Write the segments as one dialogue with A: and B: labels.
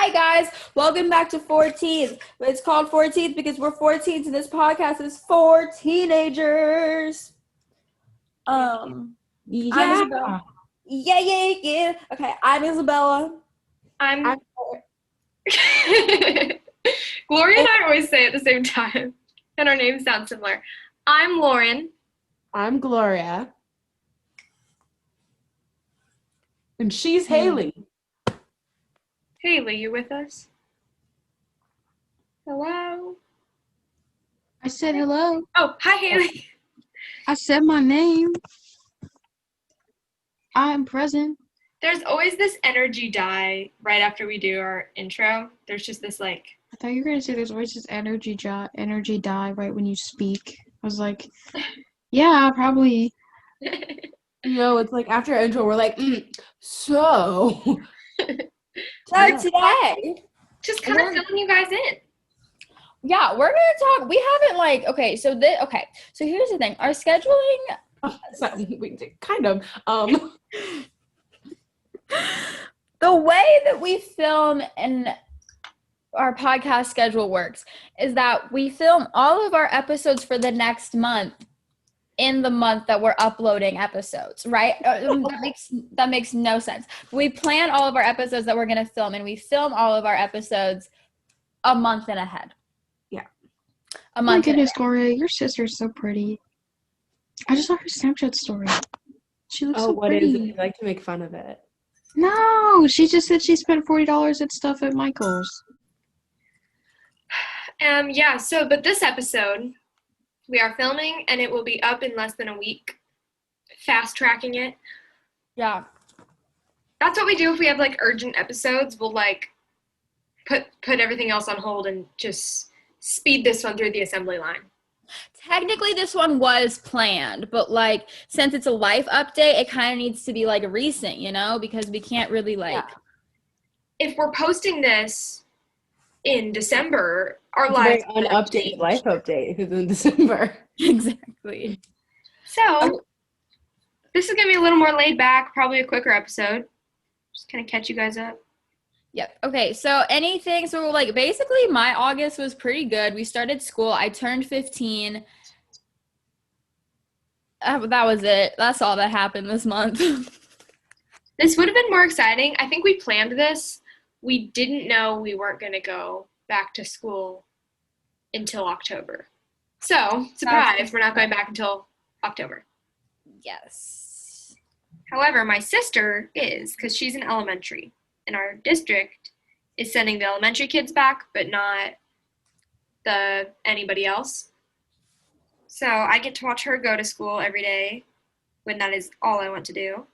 A: Hi guys, welcome back to 14th. It's called 14th because we're 14th and this podcast is for teenagers. I'm Isabella. Yeah. Okay, I'm Isabella.
B: I'm Gloria and I always say it at the same time, and our names sound similar. I'm Lauren.
C: I'm Gloria. And she's Haley.
B: Haley, you with us? Hello?
D: I said hello.
B: Oh, hi, Haley.
D: I said my name. I'm present.
B: There's always this energy die right after we do our intro. There's just this
D: I thought you were going to say there's always this energy die right when you speak. I was like, yeah, probably.
C: It's like after our intro, we're like, so.
A: So today,
B: just kind of filling you guys in.
A: yeah, we're gonna talk. We haven't so here's the thing. Our scheduling,
C: Kind of.
A: the way that we film and our podcast schedule works is that we film all of our episodes for the next month in the month that we're uploading episodes, right? That makes no sense. We plan all of our episodes that we're going to film, and we film all of our episodes a month and ahead.
C: Yeah.
A: A month.
D: Oh my goodness, Gloria, your sister's so pretty. I just saw her Snapchat story. She looks so
C: what
D: pretty.
C: is it? You like to make fun of it.
D: No, she just said she spent $40 at stuff at Michael's.
B: But this episode, we are filming, and it will be up in less than a week. Fast tracking it.
A: Yeah.
B: That's what we do if we have urgent episodes. We'll put everything else on hold and just speed this one through the assembly line.
A: Technically, this one was planned, but since it's a life update, it kind of needs to be recent, because we can't really
B: If we're posting this in December, our
C: It's
B: lives
C: an updated life update because in December.
A: Exactly.
B: So this is gonna be a little more laid back, probably a quicker episode. Just kind of catch you guys up.
A: Yep. Okay. So basically my August was pretty good. We started school. I turned 15. That was it. That's all that happened this month.
B: This would have been more exciting. I think we planned this. We didn't know we weren't going to go back to school until October. So, surprise, we're not going back until October.
A: Yes.
B: However, my sister is, because she's in elementary, and our district is sending the elementary kids back, but not anybody else. So I get to watch her go to school every day when that is all I want to do,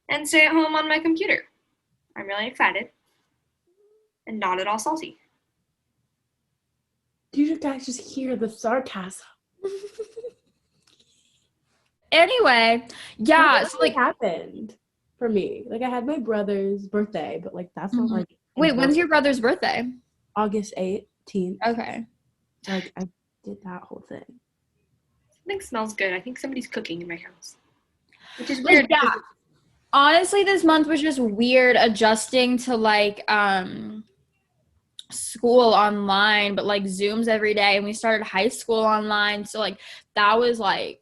B: and stay at home on my computer. I'm really excited and not at all salty.
C: You guys just hear the sarcasm.
A: Anyway, yeah. So
C: what happened for me? I had my brother's birthday, but that's not
A: Wait, when's your brother's birthday?
C: August 18th.
A: Okay.
C: I did that whole thing.
B: Something smells good. I think somebody's cooking in my house, which is weird.
A: Yeah. Honestly, this month was just weird adjusting to school online, but Zooms every day, and we started high school online, so that was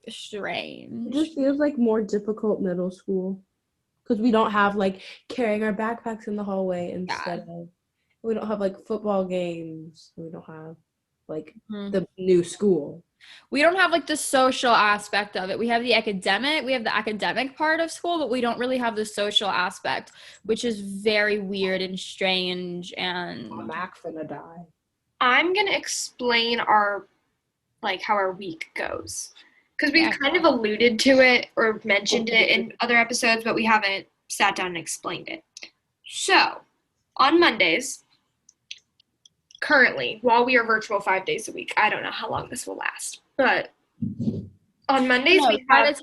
A: strange.
C: It just feels more difficult middle school because we don't have carrying our backpacks in the hallway instead of we don't have football games. We don't have the new school.
A: We don't have the social aspect of it. We have the academic part of school, but we don't really have the social aspect, which is very weird and strange. And
C: I'm gonna die.
B: I'm gonna explain our how our week goes, because we've kind of alluded to it or mentioned it in other episodes, but we haven't sat down and explained it. So on Mondays, currently, while we are virtual 5 days a week, I don't know how long this will last, but on Mondays
A: by the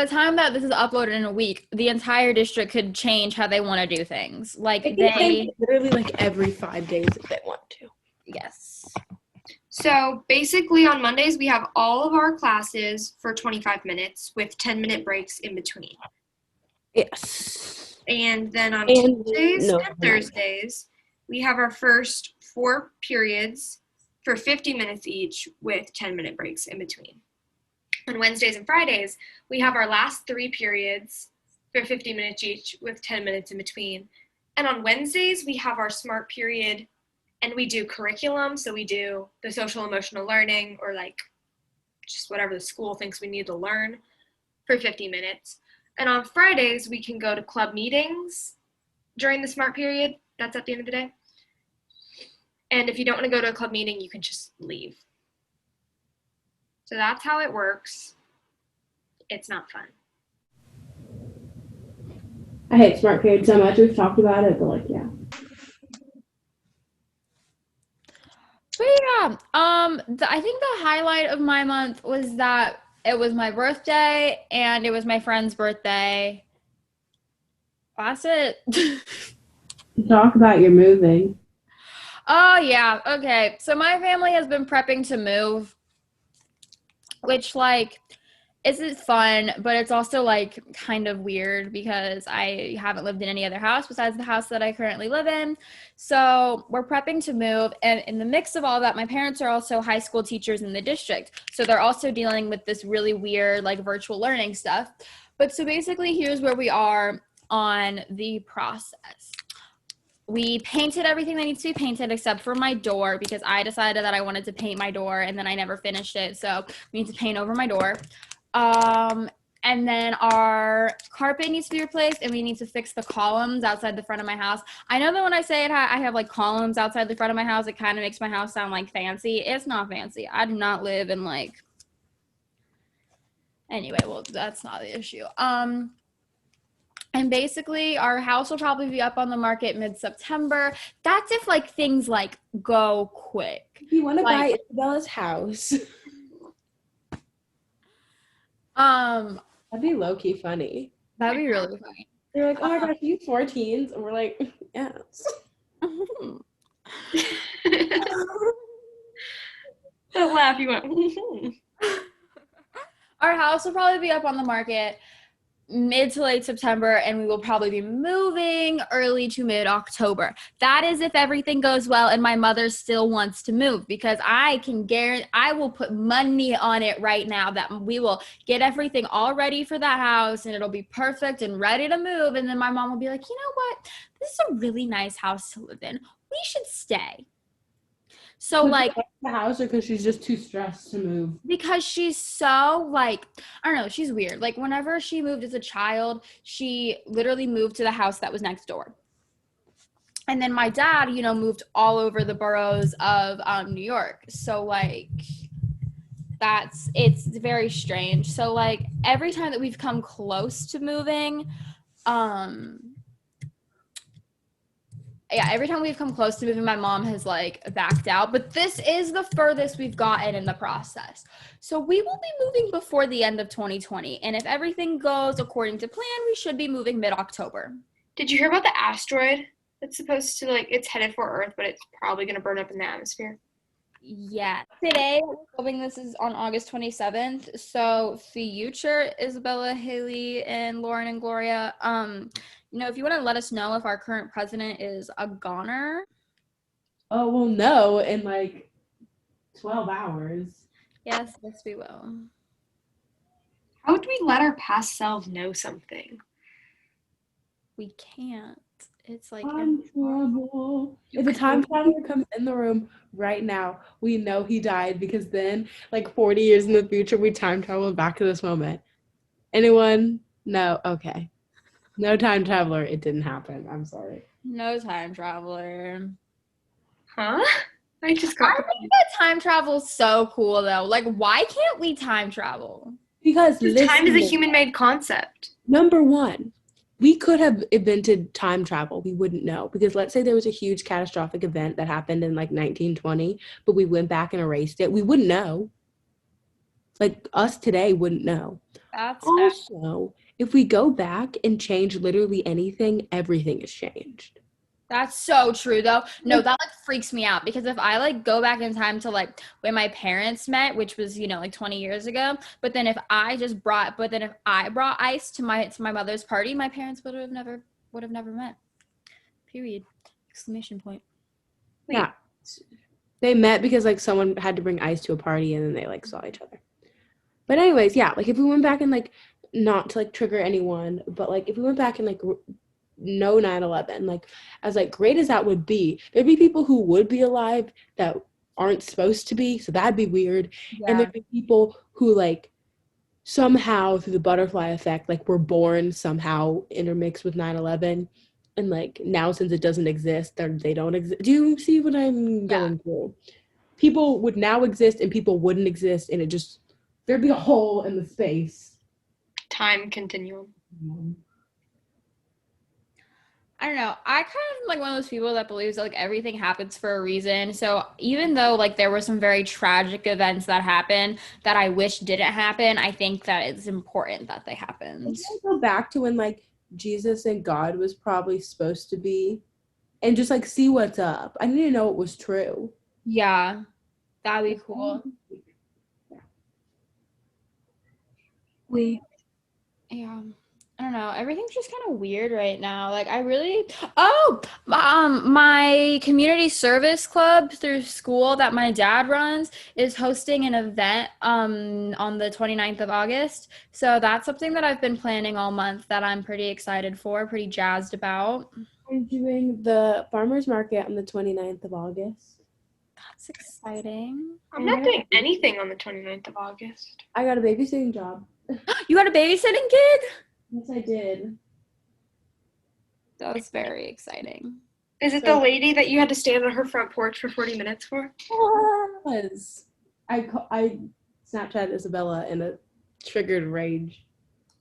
A: time that this is uploaded in a week, the entire district could change how they want to do things.
C: They literally every 5 days if they want to.
A: Yes.
B: So basically on Mondays we have all of our classes for 25 minutes with 10-minute breaks in between.
C: Yes.
B: And then on Tuesdays and Thursdays we have our first 4 periods for 50 minutes each with 10-minute breaks in between. On Wednesdays and Fridays, we have our last 3 periods for 50 minutes each with 10 minutes in between. And on Wednesdays, we have our SMART period, and we do curriculum. So we do the social emotional learning, or like just whatever the school thinks we need to learn, for 50 minutes. And on Fridays, we can go to club meetings during the SMART period. That's at the end of the day. And if you don't want to go to a club meeting, you can just leave. So that's how it works. It's not fun.
C: I hate smart period so much. We've talked about it, but like, yeah.
A: But yeah, I think the highlight of my month was that it was my birthday and it was my friend's birthday. That's it.
C: Talk about your moving.
A: Oh yeah, okay. So my family has been prepping to move, which like isn't fun, but it's also like kind of weird because I haven't lived in any other house besides the house that I currently live in. So we're prepping to move, and in the mix of all that, my parents are also high school teachers in the district. So they're also dealing with this really weird like virtual learning stuff. But so basically here's where we are on the process. We painted everything that needs to be painted except for my door because I decided that I wanted to paint my door and then I never finished it. So we need to paint over my door. And then our carpet needs to be replaced and we need to fix the columns outside the front of my house. I know that when I say it, I have like columns outside the front of my house, it kind of makes my house sound like fancy. It's not fancy. I do not live in like, anyway, well, that's not the issue. And basically our house will probably be up on the market mid-September. That's if like things like go quick.
C: If you want to buy Isabella's house. That'd be low-key funny.
A: That'd be really funny.
C: They're like, oh my gosh, you 4 teens? And we're like, yes.
B: That laugh you went.
A: Our house will probably be up on the market mid to late September, and we will probably be moving early to mid-October. That is if everything goes well and my mother still wants to move, because I can guarantee, I will put money on it right now that we will get everything all ready for that house and it'll be perfect and ready to move. And then my mom will be like, you know what? This is a really nice house to live in. We should stay. So like
C: the house, or because she's just too stressed to move?
A: Because she's so like, I don't know, she's weird. Like whenever she moved as a child, she literally moved to the house that was next door. And then my dad, you know, moved all over the boroughs of New York. So like it's very strange. So like every time that we've come close to moving, every time we've come close to moving, my mom has like backed out, but this is the furthest we've gotten in the process. So we will be moving before the end of 2020. And if everything goes according to plan, we should be moving mid-October.
B: Did you hear about the asteroid that's supposed to like, it's headed for Earth, but it's probably going to burn up in the atmosphere?
A: Yeah. Today, we're filming this is on August 27th. So future Isabella, Haley, and Lauren and Gloria, you know, if you want to let us know if our current president is a goner.
C: Oh, well, no, in like 12 hours.
A: Yes, we will.
B: How would we let our past selves know something?
A: We can't. It's like
C: I'm trouble. If a time traveler comes in the room right now, we know he died, because then, like 40 years in the future, we time travel back to this moment. Anyone? No? Okay. No time traveler. It didn't happen. I'm sorry.
A: No time traveler.
B: Huh? I just got
A: I think that time travel is so cool though. Like, why can't we time travel?
C: Because
B: time is a human-made concept.
C: Number one, we could have invented time travel. We wouldn't know, because let's say there was a huge catastrophic event that happened in like 1920, but we went back and erased it. We wouldn't know. Like us today wouldn't know.
A: That's
C: Also, if we go back and change literally anything, everything is changed.
A: That's so true though. No, that like freaks me out, because if I like go back in time to like when my parents met, which was, you know, like 20 years ago, but then if I brought ice to my mother's party, my parents would have never met. Period. Exclamation point.
B: Wait.
C: Yeah. They met because like someone had to bring ice to a party and then they like saw each other. But anyways, yeah, like if we went back and like not to like trigger anyone, but like if we went back and like no 9/11, like as like great as that would be, there'd be people who would be alive that aren't supposed to be, so that'd be weird. And there'd be people who like somehow through the butterfly effect like were born somehow intermixed with 9/11, and like now since it doesn't exist, they don't exist. Do you see what I'm going through? People would now exist and people wouldn't exist, and it just there'd be a hole in the space.
B: Time continuum.
A: I don't know. I kind of am like one of those people that believes that like everything happens for a reason. So even though like there were some very tragic events that happened that I wish didn't happen, I think that it's important that they happened.
C: Go back to when like Jesus and God was probably supposed to be, and just like see what's up. I need to know it was true.
A: Yeah, that'd be cool. Yeah. I don't know. Everything's just kind of weird right now. Like my community service club through school that my dad runs is hosting an event on the 29th of August. So that's something that I've been planning all month that I'm pretty excited for, pretty jazzed about.
C: I'm doing the farmers market on the 29th of August.
A: That's exciting.
B: I'm not doing anything on the 29th of August.
C: I got a babysitting job.
A: You got a babysitting gig?
C: Yes, I did.
A: That was very exciting.
B: Is it the lady that you had to stand on her front porch for 40 minutes for?
C: Was I Snapchat Isabella in a triggered rage.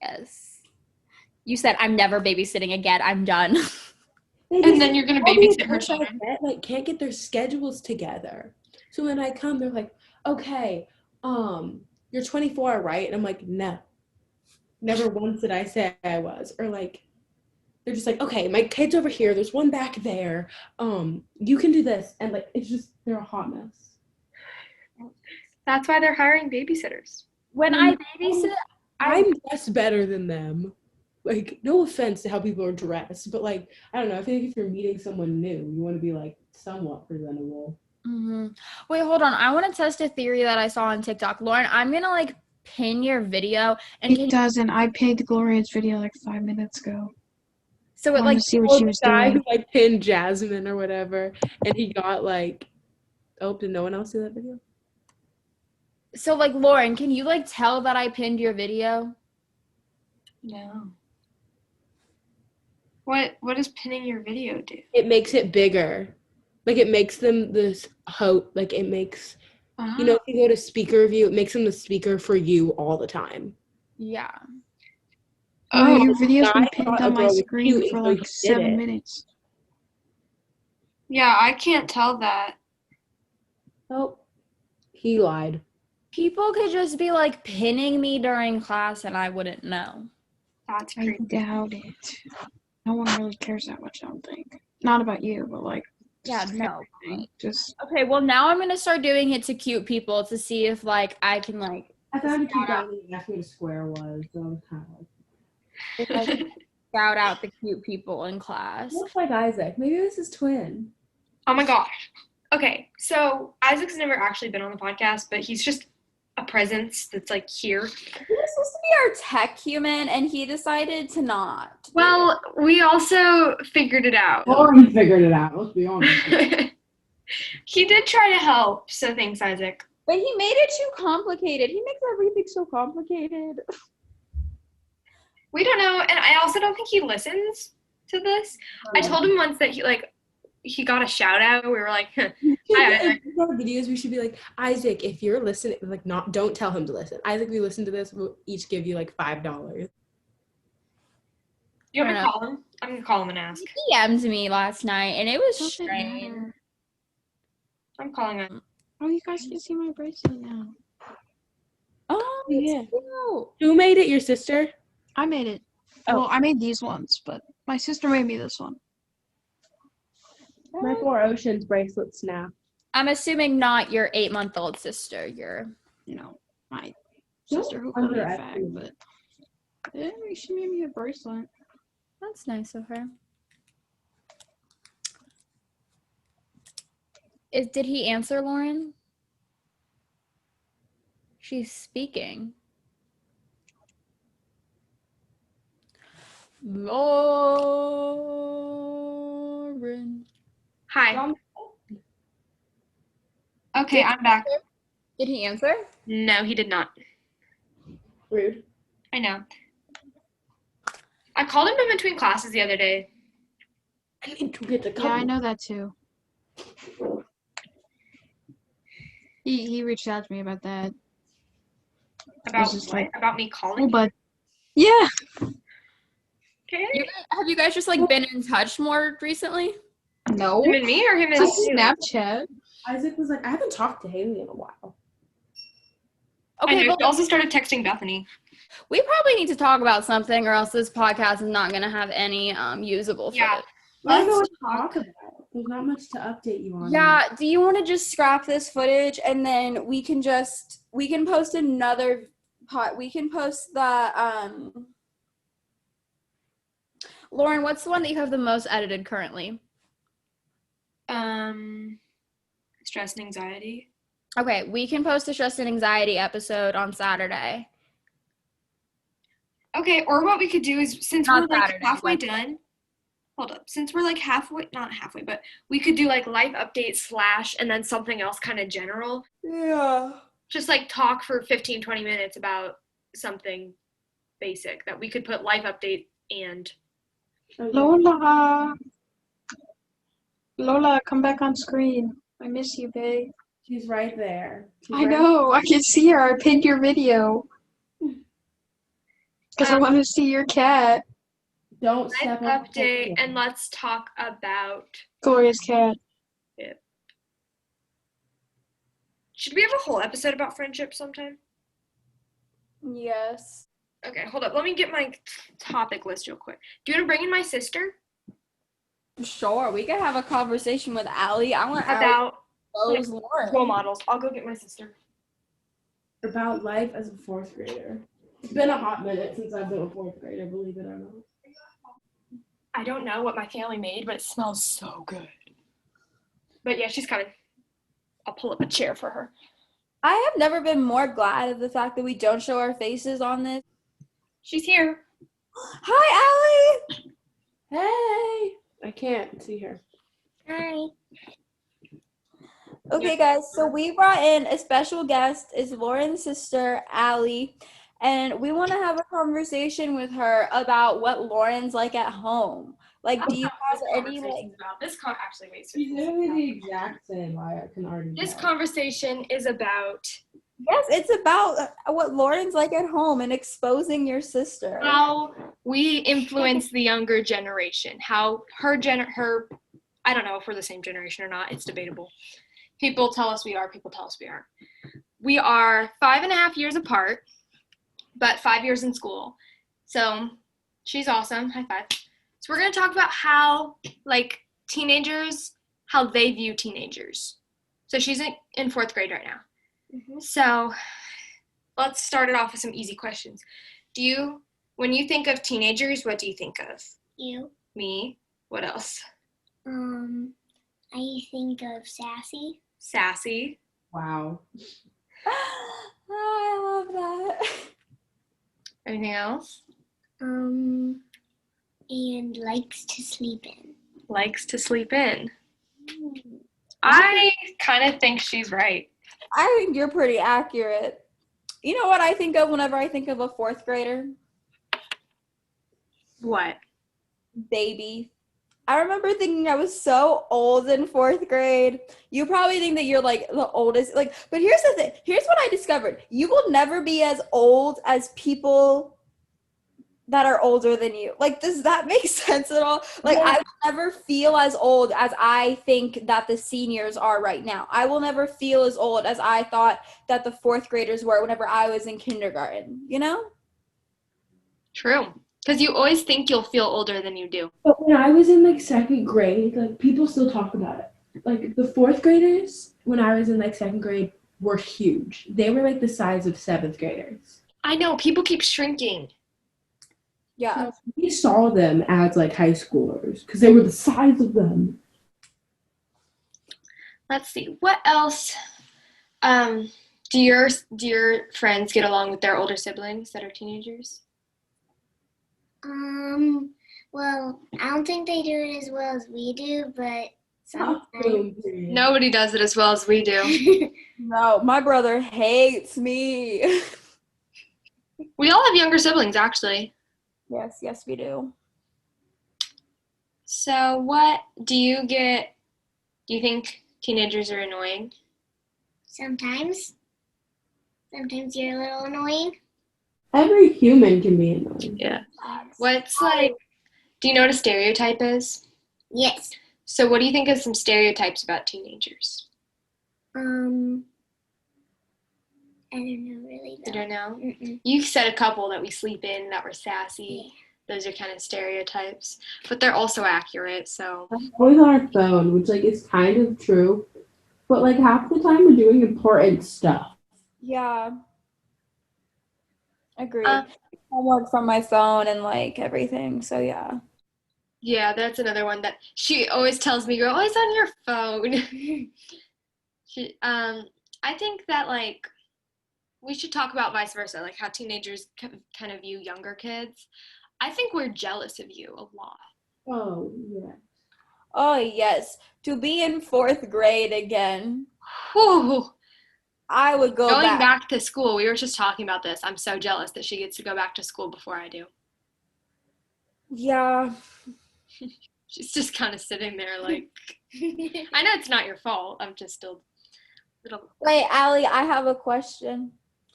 A: Yes. You said, I'm never babysitting again. I'm done.
B: And then you're going to babysit her children.
C: Like can't get their schedules together. So when I come, they're like, okay, you're 24, right? And I'm like, no. Never once did I say I was. Or like, they're just like, okay, my kid's over here. There's one back there. You can do this. And like, it's just, they're a hot mess.
B: That's why they're hiring babysitters.
A: When I babysit,
C: I'm dressed better than them. Like, no offense to how people are dressed, but like, I don't know. I feel like if you're meeting someone new, you want to be like somewhat presentable.
A: Mm-hmm. Wait, hold on. I want to test a theory that I saw on TikTok. Lauren, I'm going to like pin your video. And
D: It doesn't. I pinned Gloria's video like 5 minutes ago.
A: So it
D: I
A: like
D: to see what she was
C: the guy
D: doing.
C: who like pinned Jasmine or whatever, and he got like, oh, did no one else see that video?
A: So like Lauren, can you like tell that I pinned your video?
B: No. What does pinning your video do?
C: It makes it bigger. Like it makes them this hope. Like it makes, you know, if you go to speaker view, it makes them the speaker for you all the time.
A: Yeah.
D: Oh, your
C: the
D: video's been
C: guy
D: pinned
C: thought
D: on
C: a
D: my
C: girl was
D: screen
C: cute,
D: for
C: so
D: like
C: he did
D: 7
C: it.
D: minutes.
B: Yeah, I can't tell that.
C: Oh, he lied.
A: People could just be like pinning me during class and I wouldn't know.
B: That's
D: I
B: creepy.
D: doubt it. No one really cares that much, I don't think. Not about you, but like,
A: Yeah, no.
D: just
A: Okay, well now I'm gonna start doing it to cute people to see if like I can like
C: I found a cute guy and asked me what a square was, so I was kind of like,
A: if I can shout out the cute people in class.
C: looks like Isaac. Maybe this is twin.
B: Oh my gosh. Okay, so Isaac's never actually been on the podcast, but he's just a presence that's like here.
A: He was supposed to be our tech human and he decided to not.
B: Well, we also figured it out.
C: Or he figured it out, let's be honest.
B: He did try to help, so thanks, Isaac.
A: But he made it too complicated. He makes everything so complicated.
B: We don't know, and I also don't think he listens to this. I told him once that he got a shout out. We were like, hi, Isaac.
C: In our videos, we should be like, Isaac, if you're listening, like, don't tell him to listen. Isaac, we listen to this, we'll each give you like $5.
B: You want me
A: I
B: to
A: don't
B: call him? I'm gonna call him and ask.
A: He DM'd me last night and it was
D: doesn't
A: strange.
D: matter.
B: I'm calling him.
D: Oh, you guys can see my bracelet now.
A: Oh,
C: yeah.
A: cute.
C: Who made it? Your sister?
D: I made it.
A: Oh.
D: Well, I made these ones, but my sister made me this one.
C: My Four Oceans bracelet snap.
A: I'm assuming not your 8-month-old sister.
D: You know, my
C: Don't
D: sister who called me a fag,
C: underestimate.
D: but yeah, she made me a bracelet.
A: That's nice of her. Did he answer, Lauren? She's speaking. Lauren.
B: Hi. Okay, I'm back.
A: Did he answer?
B: No, he did not.
C: Rude.
B: I know. I called him in between classes the other day.
C: I need to get the
D: Yeah, I know that too. He reached out to me about that.
B: About
D: just
B: what?
D: like-
B: About me
D: Oh,
B: calling?
D: but yeah.
B: Okay.
A: Have you guys just like been in touch more recently?
D: No.
B: Him and me or him and
D: Just
B: you?
D: Snapchat.
C: Isaac was like, I haven't talked to Haley in a while.
B: I
A: Okay,
B: know.
A: but
B: He also started texting Bethany.
A: we probably need to talk about something, or else this podcast is not going to have any usable
B: Yeah.
A: footage.
C: I don't know
B: Let's
C: what to talk about. There's not much to update you on.
A: Yeah, do you want to just scrap this footage and then we can post another we can post the Lauren, what's the one that you have the most edited currently?
B: Stress and anxiety.
A: Okay, we can post a stress and anxiety episode on Saturday.
B: Okay, or what we could do is, since
A: Not
B: we're like
A: Saturday,
B: halfway
A: Wednesday.
B: done, hold up. Since we're like not halfway, but we could do like life update / and then something else kind of general.
A: Yeah.
B: Just like talk for 15-20 minutes about something basic that we could put life update and
D: Lola. Lola, come back on screen. I miss you, babe.
C: She's right there.
D: I know. I can see her. I pinned your video. Because I want to see your cat.
C: Don't
B: life
C: step up.
B: update, and let's talk about.
D: Gloria's cat.
B: Should we have a whole episode about friendship sometime?
A: Yes.
B: Okay, hold up. Let me get my topic list real quick. Do you want to bring in my sister?
A: Sure, we could have a conversation with Allie. I want
B: About
A: Allie Lauren.
B: role models. I'll go get my sister.
C: About life as a fourth grader. It's been a hot minute since I've been a fourth grader, believe it or not.
B: I don't know what my family made, but it smells so good. But yeah, she's coming. I'll pull up a chair for her.
A: I have never been more glad of the fact that we don't show our faces on this.
B: She's here.
A: Hi, Allie!
C: Hey! I can't see her.
B: Hi.
A: Okay, guys, so we brought in a special guest. It's Lauren's sister, Allie, and we want to have a conversation with her about what Lauren's like at home. Like, do you have any, like...
B: This actually wait.
C: She's literally the exact same. I can already
B: This
C: tell.
B: conversation is about
A: Yes, it's about what Lauren's like at home and exposing your sister.
B: how we influence the younger generation. How her I don't know if we're the same generation or not. It's debatable. People tell us we are. People tell us we aren't. We are 5.5 years apart, but 5 years in school. So she's awesome. High five. So we're going to talk about how, like, teenagers, how they view teenagers. So she's in 4th grade right now.
A: Mm-hmm.
B: So let's start it off with some easy questions. When you think of teenagers, what do you think of?
E: You.
B: Me? What else?
E: I think of sassy.
B: Sassy.
C: Wow.
A: Oh, I love that.
B: Anything else?
E: And likes to sleep in.
B: Likes to sleep in. I kind of think she's right.
A: I think you're pretty accurate. You know what I think of whenever I think of a 4th grader?
B: What?
A: Baby. I remember thinking I was so old in 4th grade. You probably think that you're like the oldest. Like, but here's the thing. Here's what I discovered. You will never be as old as people that are older than you. Like, does that make sense at all? Like,
C: Yeah.
A: I will never feel as old as I think that the seniors are right now. I will never feel as old as I thought that the 4th graders were whenever I was in kindergarten, you know?
B: True. Because you always think you'll feel older than you do.
C: But when I was in like 2nd grade, like people still talk about it. Like the 4th graders, when I was in like 2nd grade, were huge. They were like the size of 7th graders.
B: I know. People keep shrinking.
A: Yeah.
C: So we saw them as like high schoolers because they were the size of them.
B: Let's see. What else? Do your friends get along with their older siblings that are teenagers?
E: Well, I don't think they do it as well as we do, but sometimes.
B: Nobody does it as well as we do.
A: No, my brother hates me.
B: We all have younger siblings, actually.
A: Yes, we do.
B: So what do you think teenagers are annoying?
E: Sometimes. Sometimes you're a little annoying.
C: Every human can be annoying.
B: Yeah. What's like, do you know what a stereotype is?
E: Yes.
B: So what do you think of some stereotypes about teenagers?
E: I don't know really.
B: You don't know?
E: Mm-mm.
B: You've said a couple that we sleep in, that we're sassy.
E: Yeah.
B: Those are kind of stereotypes, but they're also accurate, so.
C: Always on our phone, which like is kind of true, but like half the time we're doing important stuff.
A: Yeah. Agreed.
B: Uh,
A: Homework from my phone and like everything. So yeah.
B: Yeah, that's another one that she always tells me, you're always on your phone. I think that like we should talk about vice versa, like how teenagers kind of view younger kids. I think we're jealous of you a lot.
C: Oh yeah.
A: Oh yes. To be in 4th grade again.
B: Whew.
A: I would go
B: Going
A: back.
B: back to school, we were just talking about this. I'm so jealous that she gets to go back to school before I do.
A: Yeah.
B: She's just kind of sitting there like, I know it's not your fault. I'm just still little.
A: Wait, Allie, I have a question.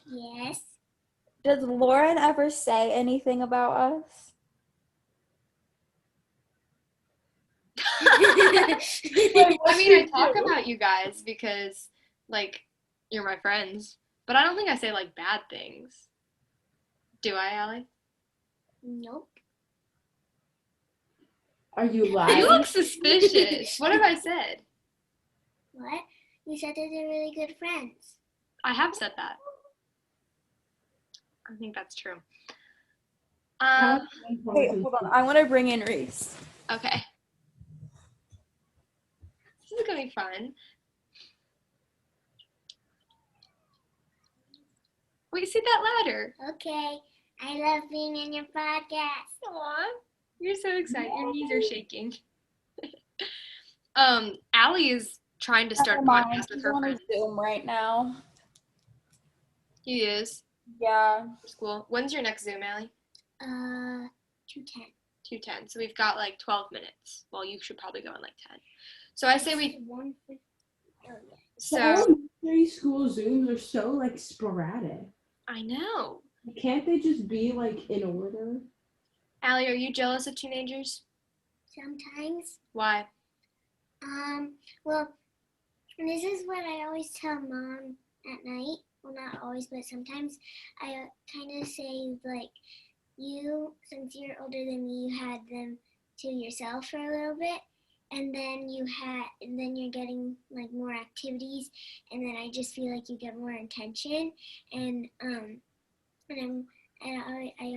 E: Yes.
A: Does Lauren ever say anything about us?
B: I mean, I talk about you guys because, like, you're my friends, but I don't think I say, like, bad things. Do I, Allie?
E: Nope.
C: Are you lying?
B: You look suspicious. What have I said?
E: What? You said that they're really good friends.
B: I have said that. I think that's true.
A: Wait, hold on. I want to bring in Reese.
B: Okay. This is gonna be fun. Wait, see that ladder?
E: Okay. I love being in your podcast.
B: Aw, you're so excited. Your knees are shaking. Allie is trying to start a podcast with her
A: on
B: friends.
A: Zoom right now.
B: He is.
A: Yeah.
B: School. When's your next Zoom, Allie?
E: 2:10.
B: 2:10. So we've got like 12 minutes. Well, you should probably go in like 10. So I say we.
E: 1:50. Oh, yeah.
B: So
C: elementary school Zooms are so like sporadic.
B: I know.
C: Can't they just be like in order?
B: Allie, are you jealous of teenagers?
E: Sometimes.
B: Why?
E: Well, this is what I always tell Mom at night. Well, not always, but sometimes I kind of say, like, since you're older than me, you had them to yourself for a little bit, and then you're getting, like, more activities, and then I just feel like you get more attention, and I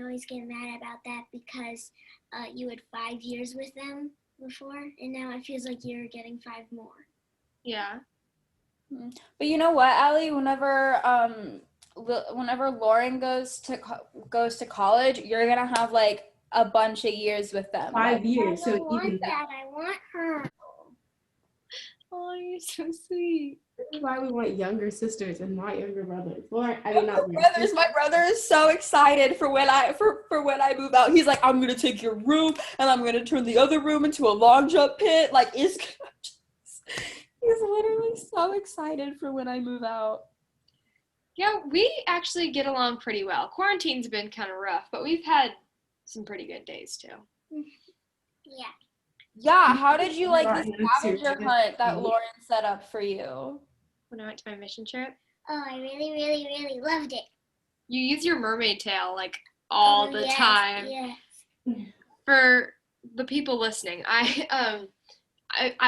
E: always get mad about that because you had 5 years with them before, and now it feels like you're getting 5 more.
B: Yeah.
A: But you know what, Allie? Whenever Lauren goes to college, you're gonna have like a bunch of years with them.
C: 5 years.
E: I don't
C: So
E: want
C: even
E: that. I want her.
B: Oh, you're so sweet.
C: this is why we want younger sisters and not younger brothers. Lauren, I mean not
A: Brothers, my brother is so excited for when I move out. He's like, I'm gonna take your room and I'm gonna turn the other room into a long jump pit. Like, he's literally so excited for when I move out.
B: Yeah, we actually get along pretty well. Quarantine's been kind of rough, but we've had some pretty good days too.
E: Yeah.
A: Yeah, how did you like the
C: Lauren,
A: scavenger
C: seriously.
A: hunt that Lauren set up for you?
B: When I went to my mission trip,
E: Oh, I really, really, really loved it.
B: you use your mermaid tail like all the
E: yes,
B: time.
E: Yes.
B: For the people listening, I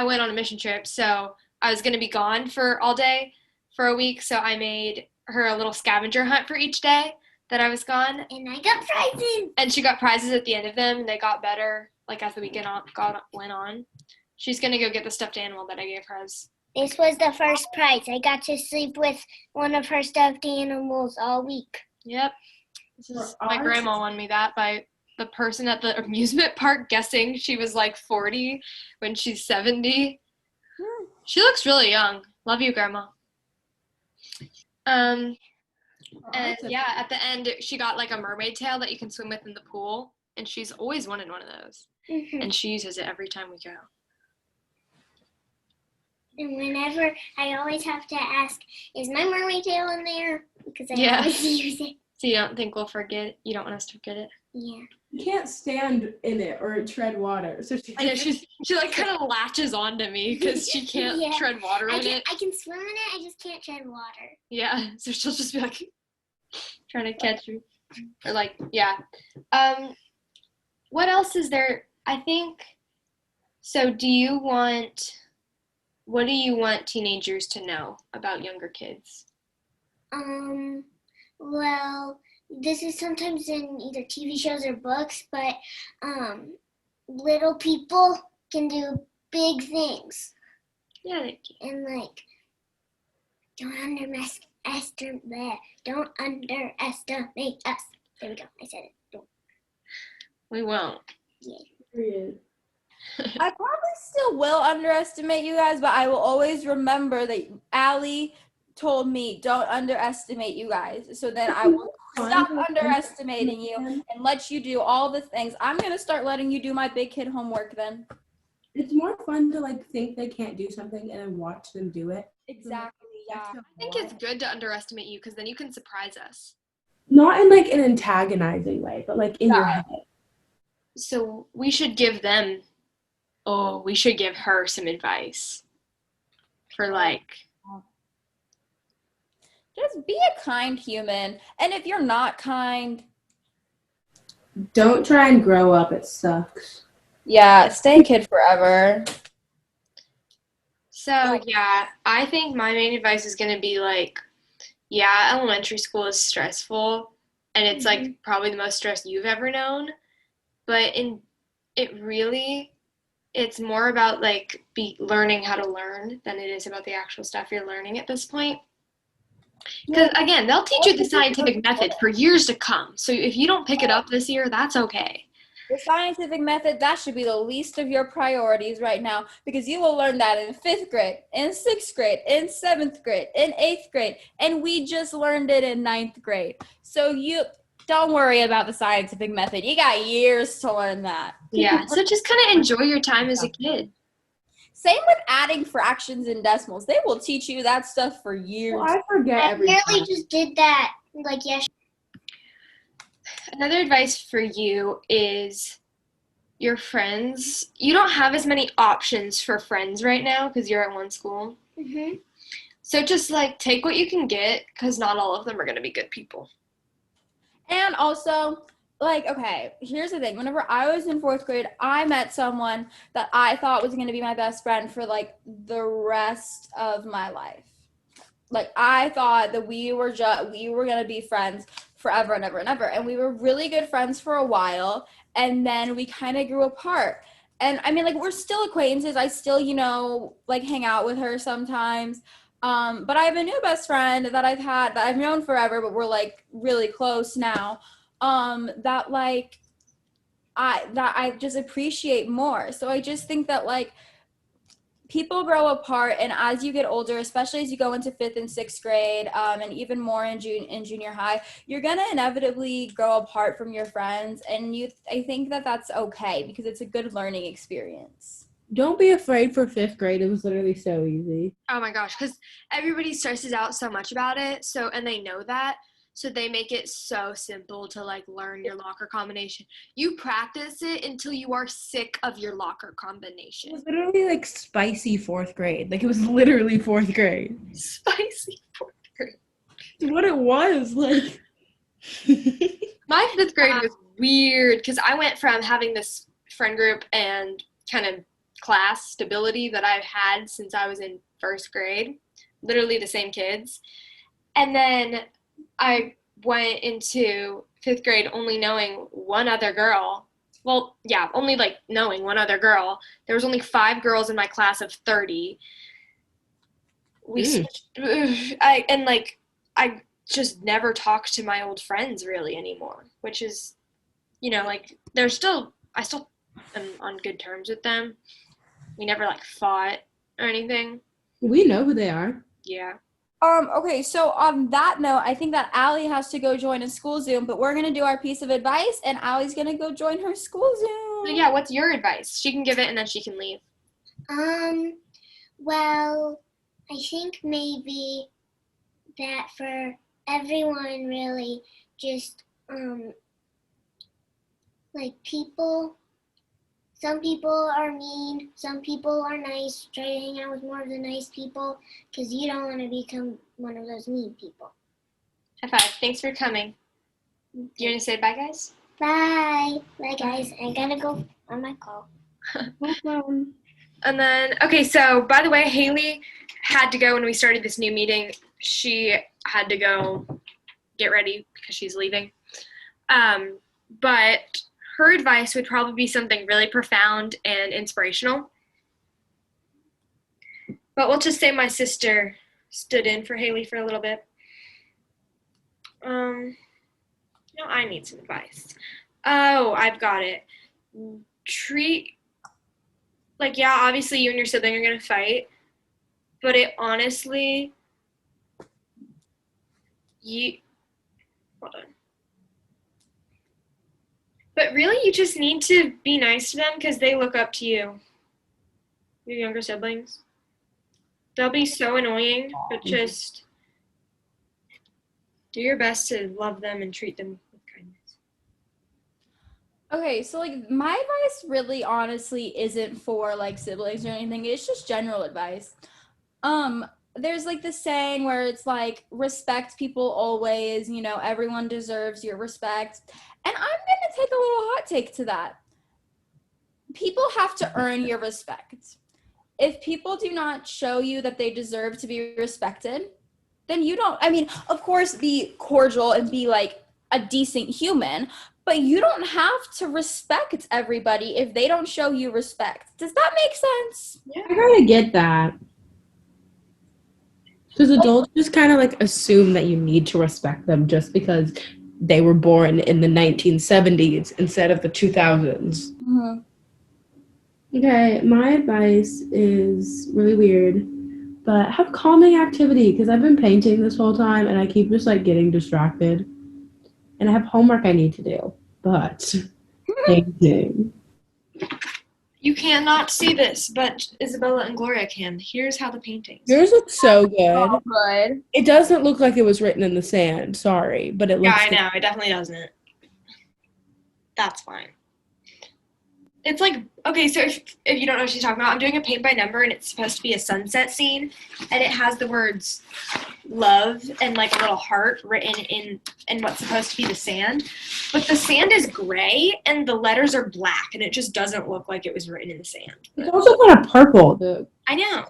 B: went on a mission trip, so I was gonna be gone for all day for a week, so I made her a little scavenger hunt for each day that I was gone,
E: And I got prizes.
B: and she got prizes at the end of them, and they got better like as the weekend went on. She's gonna go get the stuffed animal that I gave her as
E: This was the first prize. I got to sleep with one of her stuffed animals all week.
B: Yep. This is,
C: For
B: my
C: ours-
B: grandma won me that by the person at the amusement park guessing she was like 40 when she's 70. She looks really young. Love you, Grandma. And yeah, at the end she got like a mermaid tail that you can swim with in the pool, and she's always wanted one of those.
E: Mhm.
B: And she uses it every time we go.
E: And whenever I always have to ask, is my mermaid tail in there? Because I
B: Yeah.
E: always use it.
B: So you don't think we'll forget it? You don't want us to forget it?
E: Yeah.
C: You can't stand in it or tread water. So
B: I know she like kind of latches onto me because she can't
E: Yeah.
B: tread water in it.
E: I can swim in it, I just can't tread water.
B: Yeah, so she'll just be like trying to catch you. Or like, yeah. What else is there? I think, so what do you want teenagers to know about younger kids?
E: Well, this is sometimes in either TV shows or books, but little people can do big things.
B: Yeah, they can.
E: And like, don't underestimate us. There we go. I said it. Don't.
B: We won't.
C: Period.
A: I probably still will underestimate you guys, but I will always remember that Allie told me don't underestimate you guys. So then I will stop underestimating you and let you do all the things. I'm going to start letting you do my big kid homework then.
C: It's more fun to like think they can't do something and then watch them do it.
A: Exactly, yeah.
B: I think it's good to underestimate you because then you can surprise us.
C: Not in like an antagonizing way, but like in your head.
B: So we should give her some advice for like,
A: Just be a kind human. And if you're not kind,
C: Don't try and grow up. It sucks.
A: yeah, stay a kid forever.
B: so yeah, I think my main advice is going to be like, yeah, elementary school is stressful and it's like probably the most stress you've ever known, but it's more about like learning how to learn than it is about the actual stuff you're learning at this point. Because again, they'll teach you the scientific method for years to come. So if you don't pick it up this year, that's okay.
A: The scientific method, that should be the least of your priorities right now, because you will learn that in 5th grade, in 6th grade, in 7th grade, in 8th grade, and we just learned it in 9th grade. So you don't worry about the scientific method. You got years to learn that.
B: Yeah, so just kind of enjoy your time as a kid.
A: Same with adding fractions and decimals. They will teach you that stuff for years.
C: Well, I forget
E: I
C: everything.
E: barely just did that like yesterday.
B: Another advice for you is your friends. You don't have as many options for friends right now because you're at one school.
E: Mm-hmm.
B: So just like take what you can get because not all of them are going to be good people.
A: And also, like, okay, here's the thing. Whenever I was in 4th grade, I met someone that I thought was going to be my best friend for, like, the rest of my life. Like, I thought that we were going to be friends forever and ever and ever. And we were really good friends for a while, and then we kind of grew apart. And, I mean, like, we're still acquaintances. I still, like, hang out with her sometimes. But I have a new best friend that I've known forever, but we're, like, really close now. That I just appreciate more. So I just think that like people grow apart, and as you get older, especially as you go into 5th and 6th grade, and even more in junior high, you're gonna inevitably grow apart from your friends, and I think that that's okay because it's a good learning experience.
C: Don't be afraid for 5th grade. It was literally so easy.
B: Oh my gosh, because everybody stresses out so much about it. So, and they know that. So they make it so simple to like learn your locker combination. You practice it until you are sick of your locker
C: It
B: combination.
C: was literally like spicy 4th grade. Like it was literally 4th grade.
B: Spicy.
C: It's what it was. Like
B: My 5th grade was weird because I went from having this friend group and kind of class stability that I've had since I was in 1st grade, literally the same kids. And then I went into 5th grade only knowing one other girl. Well, yeah, only like knowing one other girl. There was only 5 girls in my class of 30. we switched, I just never talk to my old friends really anymore, which is, like I still am on good terms with them. We never like fought or anything.
C: We know who they are.
B: Yeah.
A: Okay, so on that note, I think that Allie has to go join a school Zoom, but we're gonna do our piece of advice, and Allie's gonna go join her school Zoom.
B: So yeah, what's your advice? She can give it and then she can leave.
E: Well, I think maybe that for everyone really just like some people are mean, some people are nice. Try to hang out with more of the nice people because you don't want to become one of those mean people.
B: High five. Thanks for coming. You're gonna say bye, guys?
E: Bye. Bye, guys. I gotta go on my call.
C: Welcome.
B: And then, okay, so by the way, Haley had to go when we started this new meeting. She had to go get ready because she's leaving. But her advice would probably be something really profound and inspirational. But we'll just say my sister stood in for Haley for a little bit. I need some advice. Oh, I've got it. Obviously you and your sibling are going to fight, but it honestly, hold on. But really, you just need to be nice to them because they look up to you, your younger siblings. They'll be so annoying, but just do your best to love them and treat them with kindness.
A: Okay, so my advice really honestly isn't for siblings or anything. It's just general advice. There's this saying where it's respect people always, everyone deserves your respect. And I'm going to take a little hot take to that. People have to earn your respect. If people do not show you that they deserve to be respected, then you don't, of course, be cordial and be a decent human, but you don't have to respect everybody if they don't show you respect. Does that make sense?
C: Yeah. I kind of get that. Because adults just kind of assume that you need to respect them just because they were born in the 1970s instead of the 2000s.
A: Mm-hmm.
C: Okay, my advice is really weird, but have calming activity because I've been painting this whole time and I keep just getting distracted. And I have homework I need to do, but painting.
B: You cannot see this, but Isabella and Gloria can. Here's how the paintings.
C: Yours looks so good.
A: Oh, good.
C: It doesn't look like it was written in the sand, sorry, but it looks
B: Yeah, I know. It definitely doesn't. That's fine. It's okay, so if you don't know what she's talking about, I'm doing a paint by number, and it's supposed to be a sunset scene, and it has the words love and a little heart written in what's supposed to be the sand. But the sand is gray, and the letters are black, and it just doesn't look like it was written in the sand.
C: It's also kind of purple.
B: I know.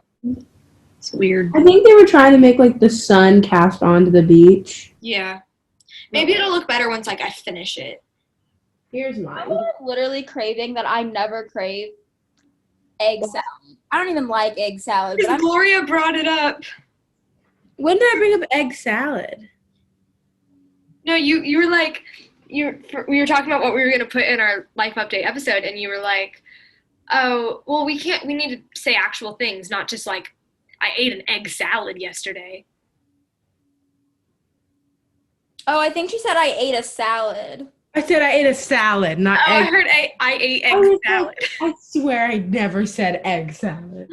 B: It's weird.
C: I think they were trying to make the sun cast onto the beach.
B: Yeah. Maybe it'll look better once I finish it.
C: Here's mine.
A: I'm literally craving that I never crave egg salad. I don't even like egg salad. But
B: Because Gloria brought it up.
C: When did I bring up egg salad?
B: No, you were we were talking about what we were going to put in our life update episode, and you were like, oh, well, we need to say actual things, not just I ate an egg salad yesterday.
A: Oh, I think she said I ate a salad.
C: I said I ate a salad, not
B: Oh,
C: egg.
B: I heard I ate egg salad.
C: I swear I never said egg salad.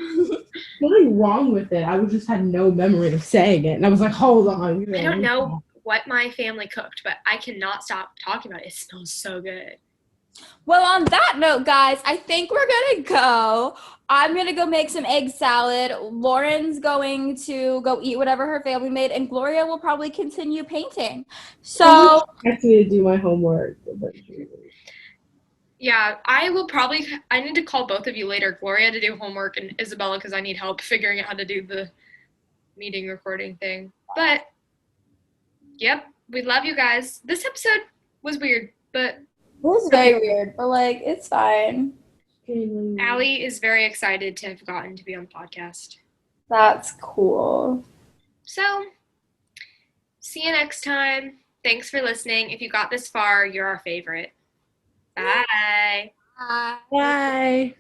C: Nothing wrong with it. I just had no memory of saying it. And I was like, hold on.
B: I don't know what my family cooked, but I cannot stop talking about it. It smells so good.
A: Well, on that note, guys, I think we're going to go. I'm going to go make some egg salad. Lauren's going to go eat whatever her family made, and Gloria will probably continue painting. So,
C: Actually, to do my homework.
B: Yeah, I need to call both of you later, Gloria to do homework and Isabella because I need help figuring out how to do the meeting recording thing. But, yep, we love you guys. This episode was weird, but
A: it was very weird, but it's fine.
B: Allie is very excited to have gotten to be on the podcast.
A: That's cool.
B: So, see you next time. Thanks for listening. If you got this far, you're our favorite. Bye.
C: Bye.